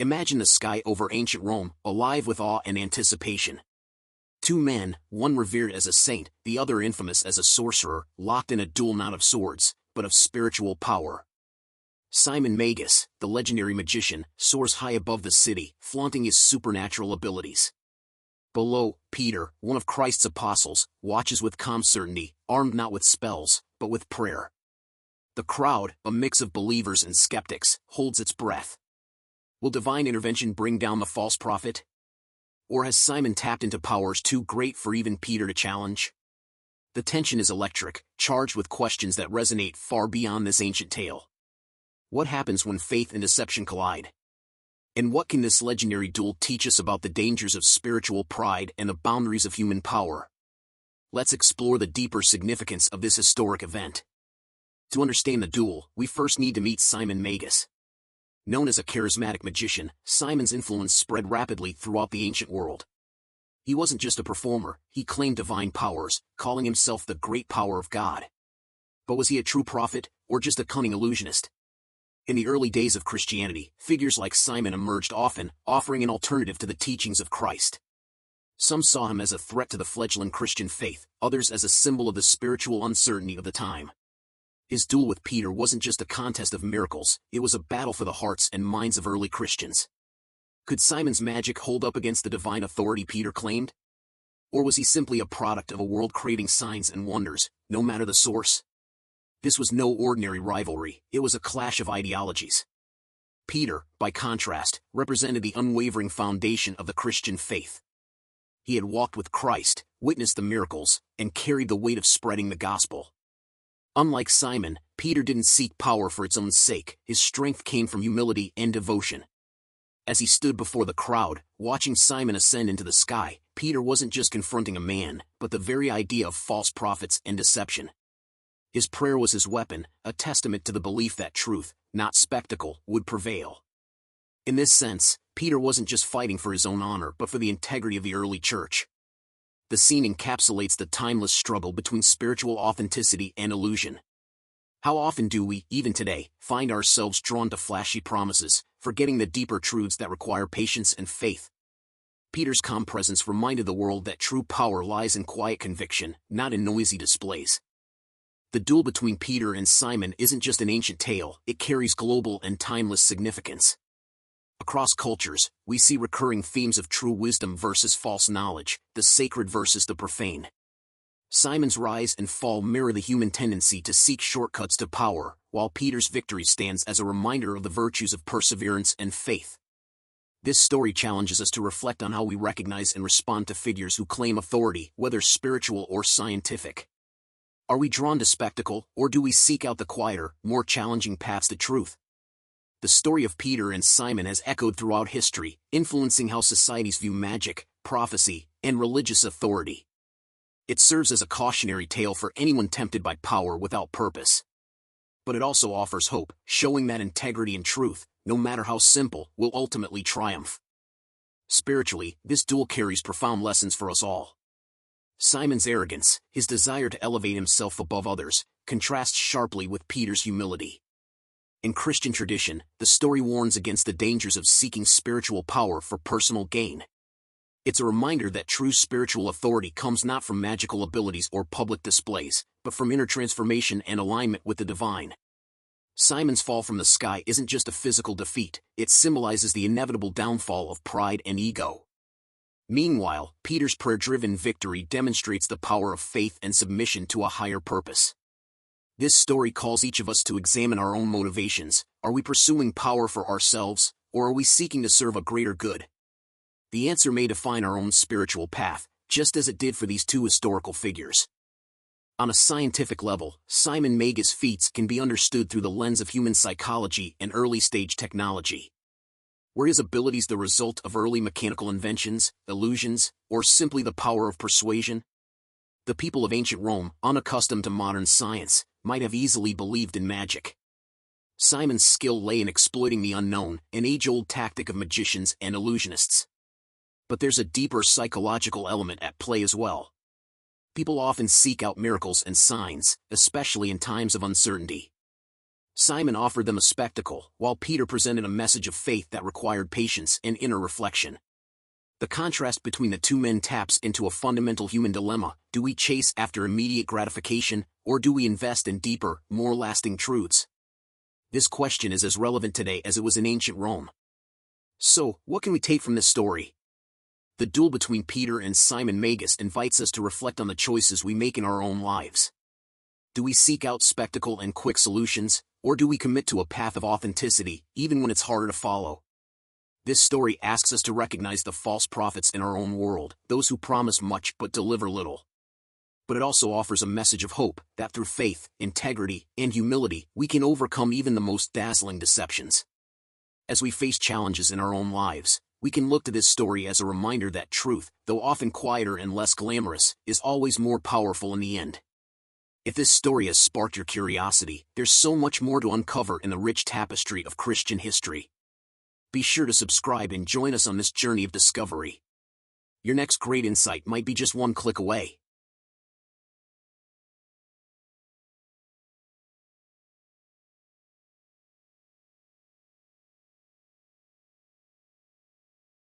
Imagine the sky over ancient Rome, alive with awe and anticipation. Two men, one revered as a saint, the other infamous as a sorcerer, locked in a duel not of swords, but of spiritual power. Simon Magus, the legendary magician, soars high above the city, flaunting his supernatural abilities. Below, Peter, one of Christ's apostles, watches with calm certainty, armed not with spells, but with prayer. The crowd, a mix of believers and skeptics, holds its breath. Will divine intervention bring down the false prophet? Or has Simon tapped into powers too great for even Peter to challenge? The tension is electric, charged with questions that resonate far beyond this ancient tale. What happens when faith and deception collide? And what can this legendary duel teach us about the dangers of spiritual pride and the boundaries of human power? Let's explore the deeper significance of this historic event. To understand the duel, we first need to meet Simon Magus. Known as a charismatic magician, Simon's influence spread rapidly throughout the ancient world. He wasn't just a performer, he claimed divine powers, calling himself the great power of God. But was he a true prophet, or just a cunning illusionist? In the early days of Christianity, figures like Simon emerged often, offering an alternative to the teachings of Christ. Some saw him as a threat to the fledgling Christian faith, others as a symbol of the spiritual uncertainty of the time. His duel with Peter wasn't just a contest of miracles, it was a battle for the hearts and minds of early Christians. Could Simon's magic hold up against the divine authority Peter claimed? Or was he simply a product of a world craving signs and wonders, no matter the source? This was no ordinary rivalry, it was a clash of ideologies. Peter, by contrast, represented the unwavering foundation of the Christian faith. He had walked with Christ, witnessed the miracles, and carried the weight of spreading the gospel. Unlike Simon, Peter didn't seek power for its own sake, his strength came from humility and devotion. As he stood before the crowd, watching Simon ascend into the sky, Peter wasn't just confronting a man, but the very idea of false prophets and deception. His prayer was his weapon, a testament to the belief that truth, not spectacle, would prevail. In this sense, Peter wasn't just fighting for his own honor but for the integrity of the early church. The scene encapsulates the timeless struggle between spiritual authenticity and illusion. How often do we, even today, find ourselves drawn to flashy promises, forgetting the deeper truths that require patience and faith? Peter's calm presence reminded the world that true power lies in quiet conviction, not in noisy displays. The duel between Peter and Simon isn't just an ancient tale, it carries global and timeless significance. Across cultures, we see recurring themes of true wisdom versus false knowledge, the sacred versus the profane. Simon's rise and fall mirror the human tendency to seek shortcuts to power, while Peter's victory stands as a reminder of the virtues of perseverance and faith. This story challenges us to reflect on how we recognize and respond to figures who claim authority, whether spiritual or scientific. Are we drawn to spectacle, or do we seek out the quieter, more challenging paths to truth? The story of Peter and Simon has echoed throughout history, influencing how societies view magic, prophecy, and religious authority. It serves as a cautionary tale for anyone tempted by power without purpose. But it also offers hope, showing that integrity and truth, no matter how simple, will ultimately triumph. Spiritually, this duel carries profound lessons for us all. Simon's arrogance, his desire to elevate himself above others, contrasts sharply with Peter's humility. In Christian tradition, the story warns against the dangers of seeking spiritual power for personal gain. It's a reminder that true spiritual authority comes not from magical abilities or public displays, but from inner transformation and alignment with the divine. Simon's fall from the sky isn't just a physical defeat, it symbolizes the inevitable downfall of pride and ego. Meanwhile, Peter's prayer-driven victory demonstrates the power of faith and submission to a higher purpose. This story calls each of us to examine our own motivations. Are we pursuing power for ourselves, or are we seeking to serve a greater good? The answer may define our own spiritual path, just as it did for these two historical figures. On a scientific level, Simon Magus' feats can be understood through the lens of human psychology and early-stage technology. Were his abilities the result of early mechanical inventions, illusions, or simply the power of persuasion? The people of ancient Rome, unaccustomed to modern science, might have easily believed in magic. Simon's skill lay in exploiting the unknown, an age-old tactic of magicians and illusionists. But there's a deeper psychological element at play as well. People often seek out miracles and signs, especially in times of uncertainty. Simon offered them a spectacle, while Peter presented a message of faith that required patience and inner reflection. The contrast between the two men taps into a fundamental human dilemma: do we chase after immediate gratification, or do we invest in deeper, more lasting truths? This question is as relevant today as it was in ancient Rome. So, what can we take from this story? The duel between Peter and Simon Magus invites us to reflect on the choices we make in our own lives. Do we seek out spectacle and quick solutions, or do we commit to a path of authenticity, even when it's harder to follow? This story asks us to recognize the false prophets in our own world, those who promise much but deliver little. But it also offers a message of hope, that through faith, integrity, and humility, we can overcome even the most dazzling deceptions. As we face challenges in our own lives, we can look to this story as a reminder that truth, though often quieter and less glamorous, is always more powerful in the end. If this story has sparked your curiosity, there's so much more to uncover in the rich tapestry of Christian history. Be sure to subscribe and join us on this journey of discovery. Your next great insight might be just one click away.